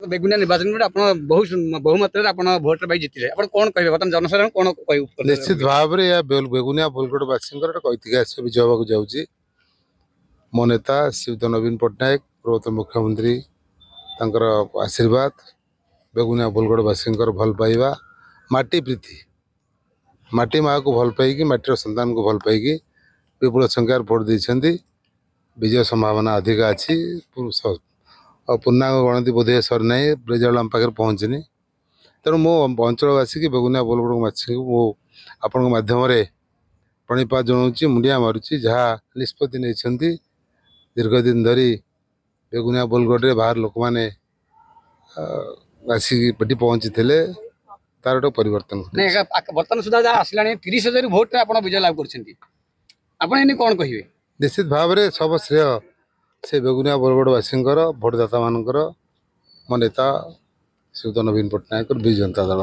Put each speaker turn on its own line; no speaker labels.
बेगुनिया निर्वाचन में आप बहुमात्रा भोट पाई जीतिले आप कौन कहे बर्तमान जनसाधारण कौन कह
निश्चित भाव में या बेगुनिया बोलगोटवासी एक ऐतिहासिक विजय होगा जाऊँगी। मो नेता श्रीयुत नवीन पट्टनायक पूर्वतन मुख्यमंत्री तांकर आशीर्वाद बेगुनिया बोलगोटवासी भल पाइबा माटी प्रीति माटी माँ को भल पाई माटीर संतान को भल पाई विपुल संख्यार भोट देते विजय संभावना अधिक अच्छी पूर्णांग गणति बोधे सरना रिजल्ट आम पाखे पहुँचनी तेणु मो अंचलवासी की बेगुनिया बोलगोटवासी को आपण माध्यम प्रणिपात जनाऊँ मुंडिया मारुची जहाँ निष्पत्ति नहीं दीर्घ दिन धरी बेगुनिया बोलगोटे बाहर लोक मैंने आसिक पहुँची थे तार गोटे परिवर्तन
बर्तमान सुधा आसला 30,000 भोट आप विजय लाभ कर कौन कहे
निश्चित भाव में सब श्रेय से बेगुनिया बोलगोटवासी भोटदाता मान मो नेता श्रीयुत नवीन पट्टनायक विजु जनता दल।